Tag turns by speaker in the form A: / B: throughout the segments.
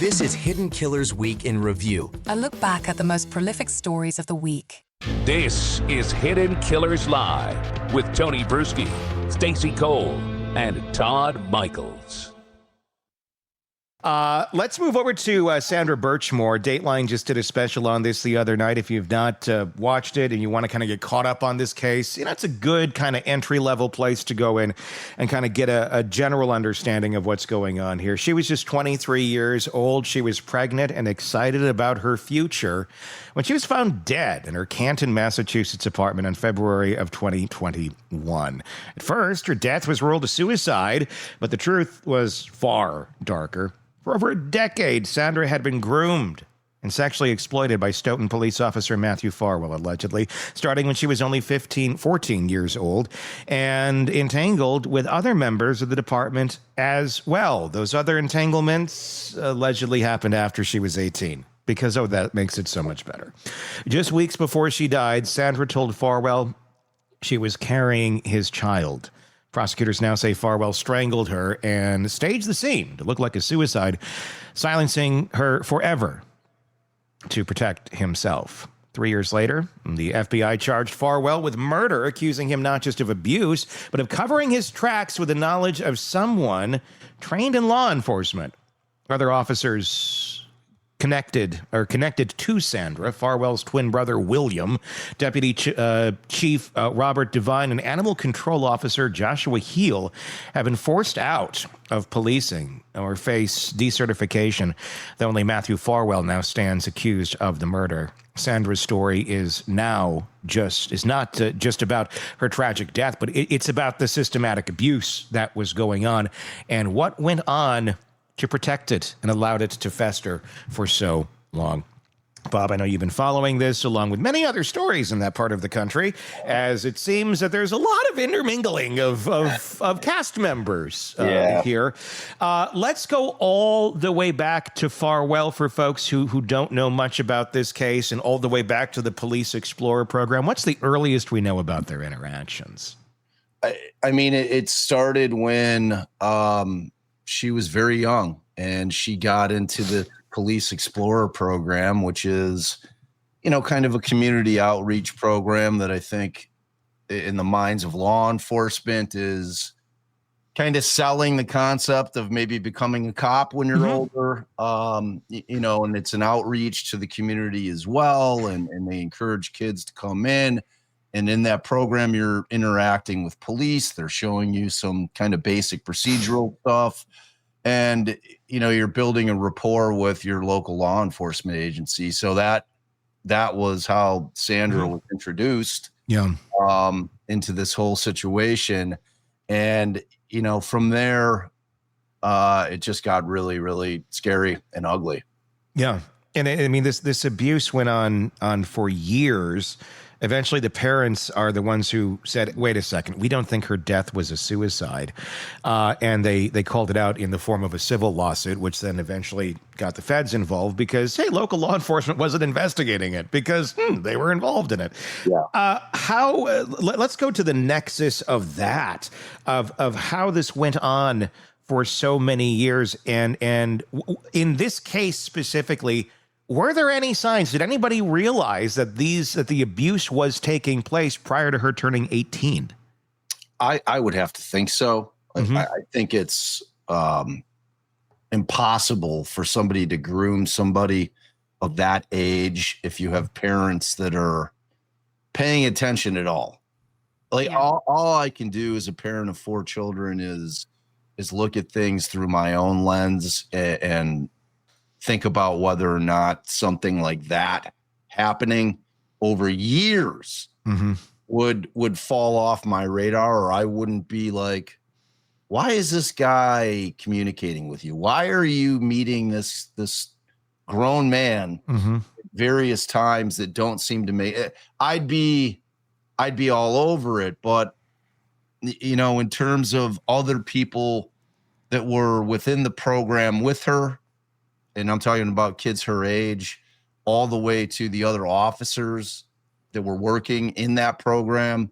A: This is Hidden Killers Week in Review.
B: A look back at the most prolific stories of the week.
C: This is Hidden Killers Live with Tony Brueski, Stacey Cole, and Todd Michaels.
D: Let's move over to Sandra Birchmore. Dateline just did a special on this the other night. If you've not watched it and you want to kind of get caught up on this case, you know, it's a good kind of entry-level place to go in and kind of get a general understanding of what's going on here. She was just 23 years old. She was pregnant and excited about her future when she was found dead in her Canton, Massachusetts apartment in February of 2021. At first, her death was ruled a suicide, but the truth was far darker. For over a decade, Sandra had been groomed and sexually exploited by Stoughton police officer Matthew Farwell, allegedly, starting when she was only 14 years old, and entangled with other members of the department as well. Those other entanglements allegedly happened after she was 18. Because, that makes it so much better. Just weeks before she died, Sandra told Farwell she was carrying his child. Prosecutors now say Farwell strangled her and staged the scene to look like a suicide, silencing her forever to protect himself. 3 years later, the FBI charged Farwell with murder, accusing him not just of abuse, but of covering his tracks with the knowledge of someone trained in law enforcement. Other officers connected to Sandra, Farwell's twin brother, William, Deputy Chief Robert Devine, and Animal Control Officer Joshua Heel have been forced out of policing or face decertification, though only Matthew Farwell now stands accused of the murder. Sandra's story is not just about her tragic death, but it's about the systematic abuse that was going on and what went on to protect it and allowed it to fester for so long. Bob, I know you've been following this along with many other stories in that part of the country, as it seems that there's a lot of intermingling of cast members here. Let's go all the way back to Farwell for folks who don't know much about this case, and all the way back to the Police Explorer program. What's the earliest we know about their interactions?
E: I mean, it started when she was very young and she got into the Police Explorer program, which is, kind of a community outreach program that I think in the minds of law enforcement is kind of selling the concept of maybe becoming a cop when you're older, and it's an outreach to the community as well. And they encourage kids to come in. And in that program, you're interacting with police. They're showing you some kind of basic procedural stuff. And, you're building a rapport with your local law enforcement agency. So that was how Sandra was introduced into this whole situation. And, from there, it just got really, really scary and ugly. Yeah.
D: And I mean, this abuse went on for years. Eventually, the parents are the ones who said, wait a second, we don't think her death was a suicide. And they called it out in the form of a civil lawsuit, which then eventually got the feds involved because, hey, local law enforcement wasn't investigating it because they were involved in it. Yeah. Let's go to the nexus of that, of how this went on for so many years. And in this case specifically, were there any signs? Did anybody realize that the abuse was taking place prior to her turning 18?
E: I would have to think so. I think it's impossible for somebody to groom somebody of that age if you have parents that are paying attention at all. All I can do as a parent of 4 children is look at things through my own lens and think about whether or not something like that happening over years would fall off my radar, or I wouldn't be like, why is this guy communicating with you? Why are you meeting this grown man at various times that don't seem to make it? I'd be all over it. But, in terms of other people that were within the program with her, and I'm talking about kids her age, all the way to the other officers that were working in that program.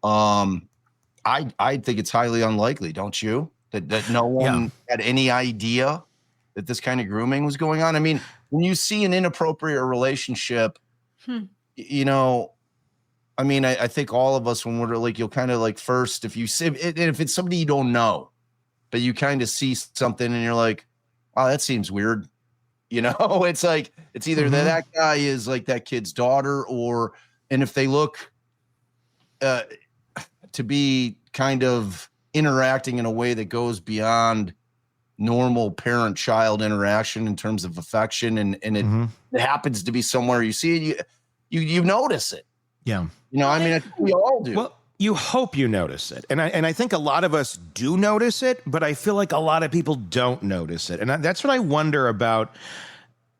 E: I think it's highly unlikely, don't you? That no one had any idea that this kind of grooming was going on. I mean, when you see an inappropriate relationship, you know, I mean, I think all of us, when we're like, you'll kind of like first, if you see, if it's somebody you don't know, but you kind of see something and you're like, oh, that seems weird. You know, it's like, it's either that guy is like that kid's daughter, or, and if they look to be kind of interacting in a way that goes beyond normal parent-child interaction in terms of affection, and it happens to be somewhere you see it, you notice it.
D: Yeah.
E: You know, I mean, I think we all do.
D: Well, you hope you notice it. And I think a lot of us do notice it, but I feel like a lot of people don't notice it. And that's what I wonder about,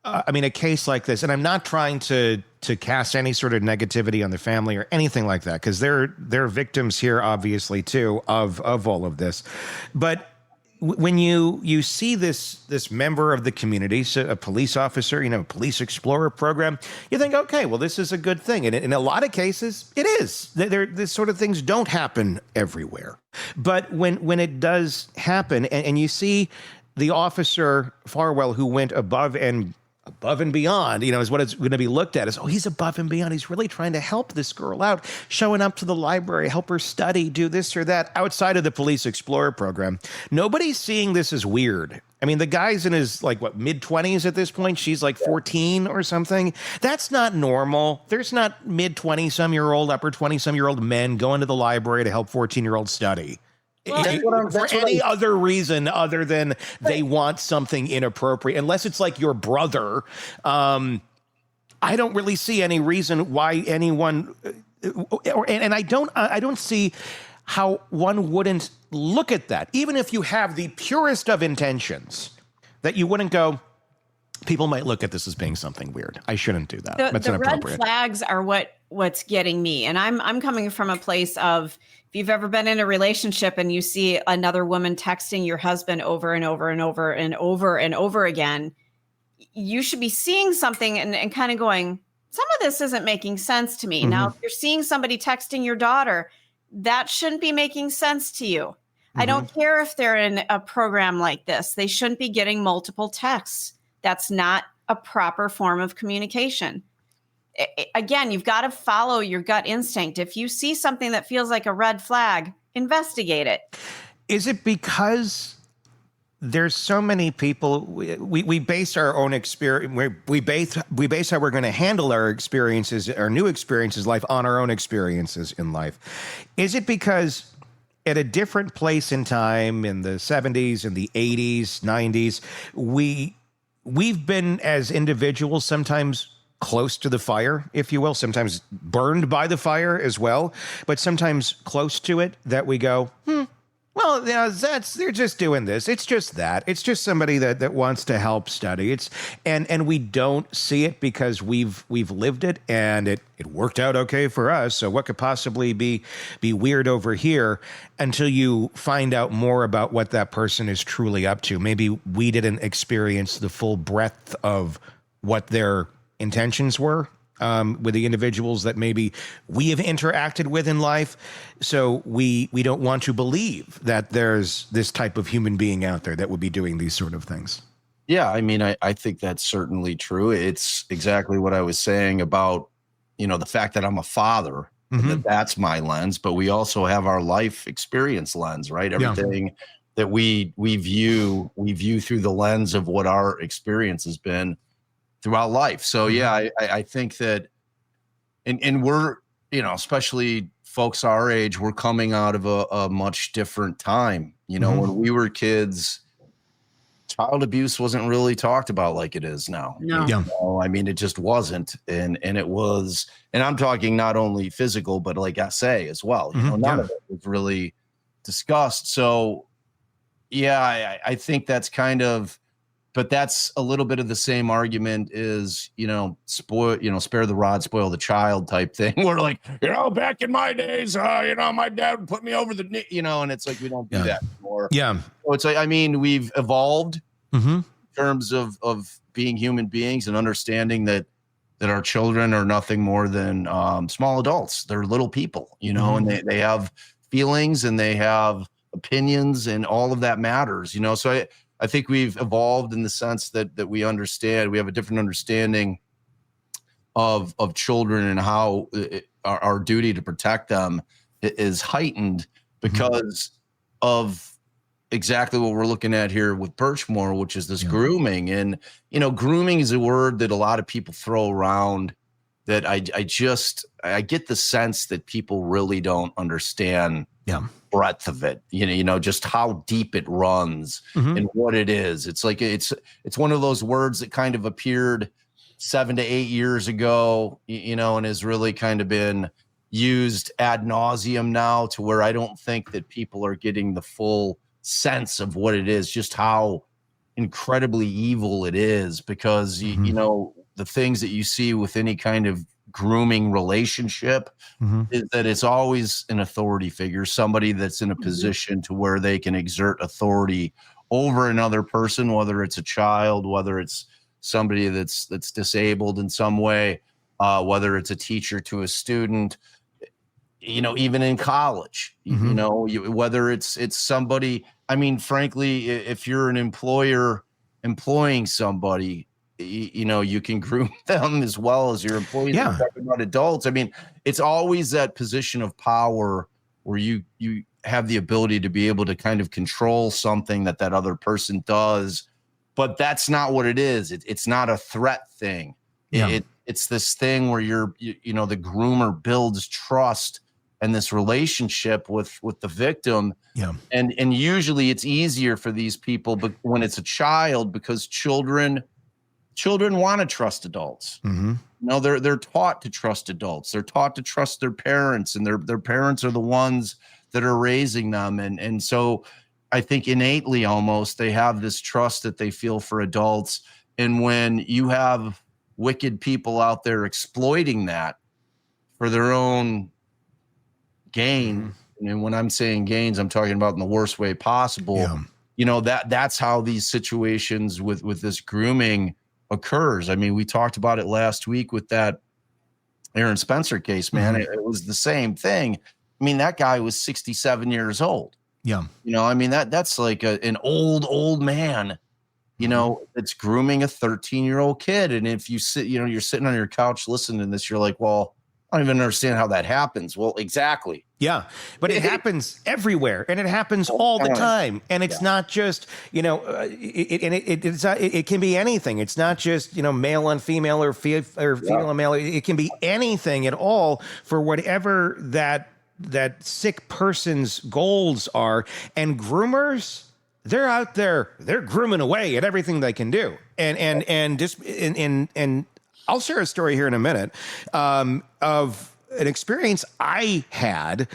D: I mean, a case like this. And I'm not trying to cast any sort of negativity on the family or anything like that, because they're victims here, obviously, too, of all of this. But when you see this member of the community, so a police officer, you know, police explorer program, you think, okay, well, this is a good thing. And in a lot of cases, it is. This sort of things don't happen everywhere. But when it does happen, and you see the officer Farwell, who went above and beyond, you know, is what it's going to be looked at as, oh, he's above and beyond. He's really trying to help this girl out, showing up to the library, help her study, do this or that outside of the police explorer program. Nobody's seeing this as weird. I mean, the guy's in his, like, what, mid-20s at this point? She's like 14 or something. That's not normal. There's not mid-20-some-year-old, upper 20-some-year-old men going to the library to help 14-year-olds study.
E: Well,
D: for any other reason other than they want something inappropriate, unless it's like your brother. I don't really see any reason why anyone, and I don't see how one wouldn't look at that, even if you have the purest of intentions, that you wouldn't go, people might look at this as being something weird. I shouldn't do that. That's
F: the red
D: inappropriate.
F: flags are what's getting me. And I'm coming from a place of, if you've ever been in a relationship and you see another woman texting your husband over and over and over and over and over again, you should be seeing something and kind of going, some of this isn't making sense to me. Now, if you're seeing somebody texting your daughter, that shouldn't be making sense to you. I don't care if they're in a program like this. They shouldn't be getting multiple texts. That's not a proper form of communication. Again, you've got to follow your gut instinct. If you see something that feels like a red flag, investigate it.
D: Is it because there's so many people, we base our own experience, we base how we're going to handle our experiences, our new experiences in life, on our own experiences in life? Is it because at a different place in time, in the 70s and the 80s, 90s, we've been, as individuals, sometimes close to the fire, if you will, sometimes burned by the fire as well, but sometimes close to it, that we go, well, yeah, they're just doing this. It's just that. It's just somebody that wants to help study. And we don't see it because we've lived it, and it worked out okay for us. So what could possibly be weird over here, until you find out more about what that person is truly up to? Maybe we didn't experience the full breadth of what their intentions were with the individuals that maybe we have interacted with in life. So we don't want to believe that there's this type of human being out there that would be doing these sort of things.
E: Yeah, I mean, I think that's certainly true. It's exactly what I was saying about, you know, the fact that I'm a father, that's my lens, but we also have our life experience lens, right? Everything that we view through the lens of what our experience has been throughout life. So yeah, I think that, and we're, you know, especially folks our age, we're coming out of a much different time. You know, when we were kids, child abuse wasn't really talked about like it is now.
F: No.
E: You know, I mean, it just wasn't. And it was, and I'm talking not only physical, but like SA as well. You know, none of it was really discussed. So yeah, I think that's kind of, but that's a little bit of the same argument is, you know, spare the rod, spoil the child type thing. We're like, you know, back in my days, you know, my dad would put me over the knee, you know, and it's like, we don't do that anymore. Yeah. So it's like, I mean, we've evolved in terms of being human beings and understanding that our children are nothing more than small adults. They're little people, you know, and they have feelings and they have opinions, and all of that matters, you know. So I think we've evolved in the sense that we understand, we have a different understanding of children and how our duty to protect them is heightened because of exactly what we're looking at here with Birchmore, which is this grooming. And, grooming is a word that a lot of people throw around that I get the sense that people really don't understand breadth of it, just how deep it runs and what it is. It's like, it's one of those words that kind of appeared 7 to 8 years ago, and has really kind of been used ad nauseum now, to where I don't think that people are getting the full sense of what it is, just how incredibly evil it is, because the things that you see with any kind of grooming relationship is that it's always an authority figure, somebody that's in a position to where they can exert authority over another person, whether it's a child, whether it's somebody that's disabled in some way, whether it's a teacher to a student, even in college, whether it's somebody, I mean, frankly, if you're an employer employing somebody, you can groom them as well as your employees.
D: Yeah.
E: Talking about adults. I mean, it's always that position of power where you have the ability to be able to kind of control something that other person does, but that's not what it is. It's not a threat thing.
D: Yeah.
E: It's this thing where the groomer builds trust and this relationship with the victim.
D: Yeah.
E: And usually it's easier for these people, but when it's a child, because children want to trust adults. They're taught to trust adults. They're taught to trust their parents, and their parents are the ones that are raising them. And so I think innately almost they have this trust that they feel for adults. And when you have wicked people out there exploiting that for their own gain, and when I'm saying gains, I'm talking about in the worst way possible. That's how these situations with this grooming occurs. I mean, we talked about it last week with that Aaron Spencer case, man. It was the same thing. I mean, that guy was 67 years old.
D: Yeah.
E: I mean, that's like an old man, that's grooming a 13-year-old kid. And if you sit, you're sitting on your couch listening to this, you're like, well, I don't even understand how that happens. Well, exactly.
D: Yeah, but it happens everywhere, and it happens all the time. And it's not just, it can be anything. It's not just, male on female or female on male. It can be anything at all for whatever that sick person's goals are. And groomers, they're out there, they're grooming away at everything they can do. And I'll share a story here in a minute of an experience I had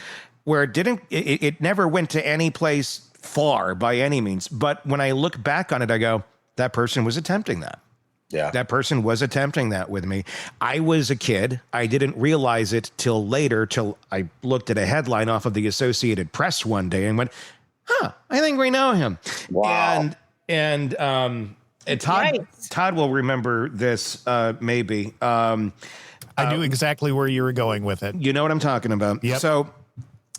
D: where it never went to any place far by any means. But when I look back on it, I go, that person was attempting that.
E: Yeah.
D: That person was attempting that with me. I was a kid. I didn't realize it till later, till I looked at a headline off of the Associated Press one day and went, I think we know him.
E: Wow.
D: And Todd will remember this, maybe.
G: I knew exactly where you were going with it.
D: You know what I'm talking about.
G: Yep.
D: So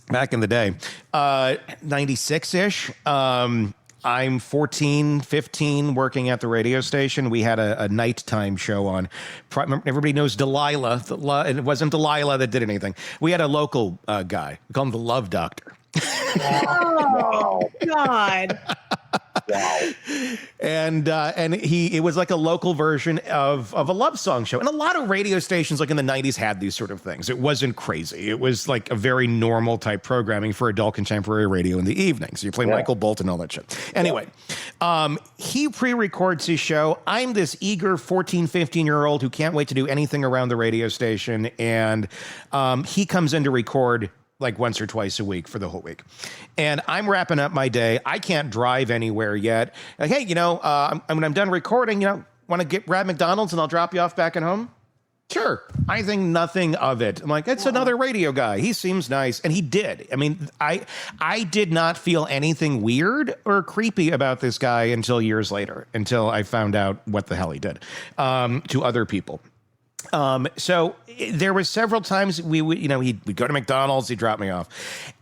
D: back in the day, 96-ish, I'm 14, 15, working at the radio station. We had a nighttime show on. Everybody knows Delilah. It wasn't Delilah that did anything. We had a local guy. We call him the Love Doctor.
F: Oh, God.
E: Wow.
D: And it was like a local version of a love song show. And a lot of radio stations like in the 90s had these sort of things. It wasn't crazy. It was like a very normal type programming for adult contemporary radio in the evenings. You play Michael Bolton, all that shit. Anyway, he pre-records his show. I'm this eager 14, 15-year-old who can't wait to do anything around the radio station. And he comes in to record like once or twice a week for the whole week. And I'm wrapping up my day. I can't drive anywhere yet. Like, hey, when I'm done recording, want to grab McDonald's and I'll drop you off back at home? Sure. I think nothing of it. I'm like, it's another radio guy. He seems nice. And he did. I mean, I did not feel anything weird or creepy about this guy until years later, until I found out what the hell he did to other people. So there were several times we'd go to McDonald's, he'd drop me off.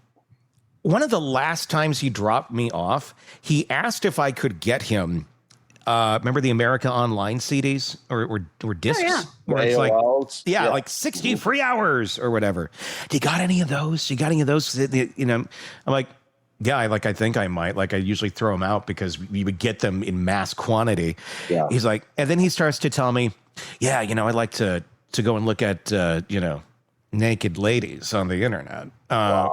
D: one of the last times he dropped me off, he asked if I could get him. Remember the America Online CDs or discs?
F: yeah.
D: Where it's like,
H: Yeah.
D: like 60 free hours or whatever. Do you got any of those? You got any of those? You know, I'm like, yeah, I think I might. Like, I usually throw them out because we would get them in mass quantity.
H: Yeah.
D: He's like, and then he starts to tell me, yeah, you know, I'd like to go and look at, you know, naked ladies on the internet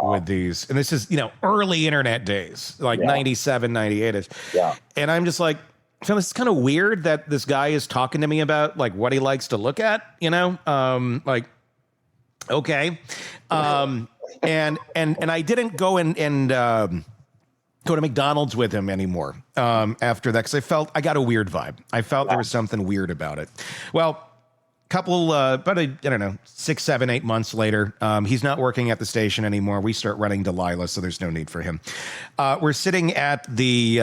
D: with these. And this is, you know, early internet days, like 97, 98-ish.
H: Yeah.
D: And I'm just like, so it's kind of weird that this guy is talking to me about like what he likes to look at, you know? Like, okay. And I didn't go and go to McDonald's with him anymore after that, because I felt I got a weird vibe. I felt there was something weird about it. Well, couple, about I don't know, 6, 7, 8 months later, he's not working at the station anymore. We start running Delilah, so there's no need for him. We're sitting at the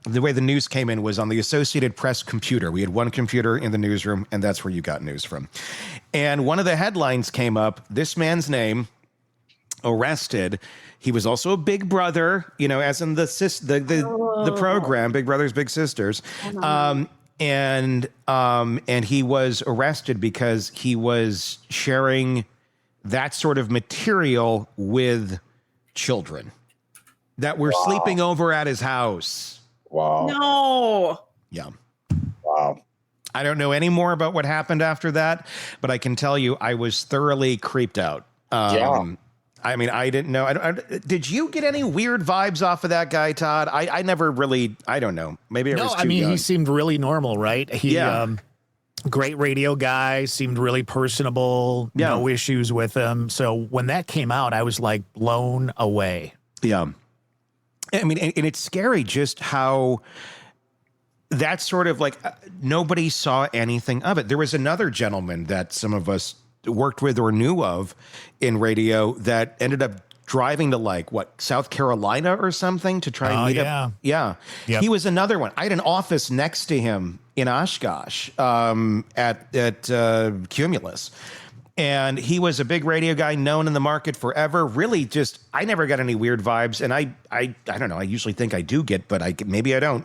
D: way the news came in was on the Associated Press computer. We had one computer in the newsroom, and that's where you got news from. And one of the headlines came up, this man's name, arrested. He was also a big brother, you know, as in the program, Big Brothers Big Sisters. And he was arrested because he was sharing that sort of material with children that were sleeping over at his house.
H: Wow.
F: No.
D: Yeah.
H: Wow.
D: I don't know any more about what happened after that, but I can tell you I was thoroughly creeped out. I mean, I didn't know. Did you get any weird vibes off of that guy, Todd? I never really, I don't know. Maybe it was too young.
G: He seemed really normal, right? Great radio guy, seemed really personable, no issues with him. So when that came out, I was like blown away.
D: Yeah. I mean, and it's scary just how that's sort of like nobody saw anything of it. There was another gentleman that some of us worked with or knew of in radio that ended up driving to like South Carolina or something to try and meet up. Yeah. Yep. He was another one. I had an office next to him in Oshkosh at Cumulus. And he was a big radio guy known in the market forever. Really just, I never got any weird vibes. And I don't know. I usually think I do get, but maybe I don't.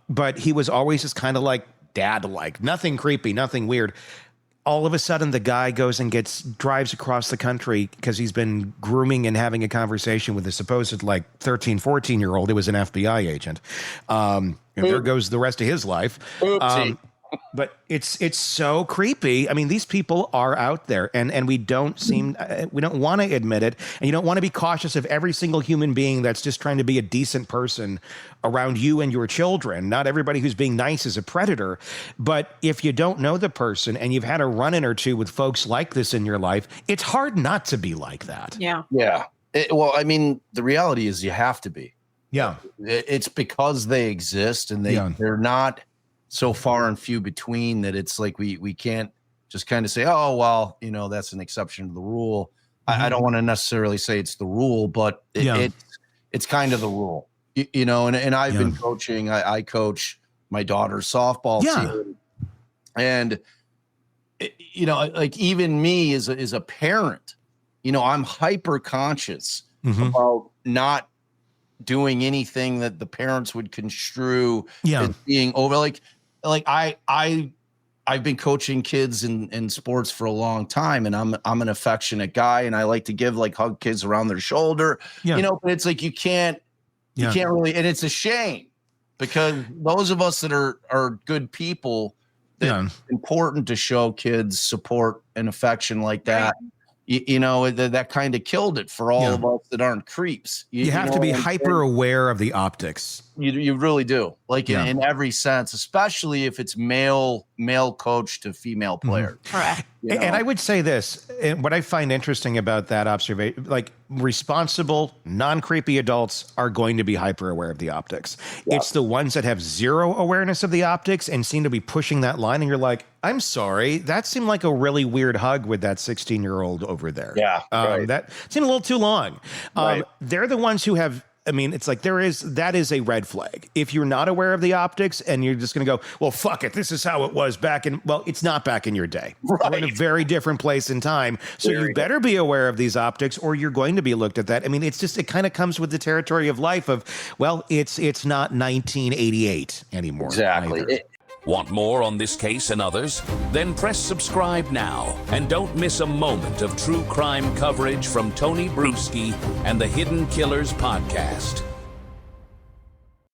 D: But he was always just kind of like dad-like, nothing creepy, nothing weird. All of a sudden, the guy goes and drives across the country because he's been grooming and having a conversation with a supposed like 13, 14-year-old. It was an FBI agent. And there goes the rest of his life. But it's so creepy. I mean, these people are out there and we don't want to admit it. And you don't want to be cautious of every single human being that's just trying to be a decent person around you and your children. Not everybody who's being nice is a predator. But if you don't know the person and you've had a run-in or two with folks like this in your life, it's hard not to be like that.
F: Yeah.
E: Yeah. Well, I mean, the reality is you have to be.
D: Yeah.
E: It's because they exist and they're not so far and few between that it's like we can't just kind of say, oh, well, you know, that's an exception to the rule. I don't want to necessarily say it's the rule, but it's kind of the rule, you know, and I've been coaching. I coach my daughter's softball team. And, you know, like even me as a parent, you know, I'm hyper conscious about not doing anything that the parents would construe as being over. Like I've been coaching kids in sports for a long time, and I'm an affectionate guy, and I like to hug kids around their shoulder, you know, but it's like you can't really, and it's a shame because those of us that are good people, it's important to show kids support and affection like that. You know, that kind of killed it for all of us that aren't creeps.
D: You have to be hyper aware of the optics.
E: You really do, like in every sense, especially if it's male coach to female player.
F: Correct.
E: You know?
D: And I would say this, and what I find interesting about that observation, like responsible, non-creepy adults are going to be hyper aware of the optics. Yeah. It's the ones that have zero awareness of the optics and seem to be pushing that line. And you're like, I'm sorry, that seemed like a really weird hug with that 16-year-old over there.
E: Yeah.
D: That seemed a little too long. They're the ones who have I mean, it's like that is a red flag. If you're not aware of the optics and you're just going to go, well, fuck it, this is how it was back in, well, it's not back in your day. Right. We're in a very different place in time. So you better be aware of these optics or you're going to be looked at that. I mean, it kind of comes with the territory of life of, well, it's not 1988 anymore.
E: Exactly.
C: Want more on this case and others? Then press subscribe now and don't miss a moment of true crime coverage from Tony Brueski and the Hidden Killers podcast.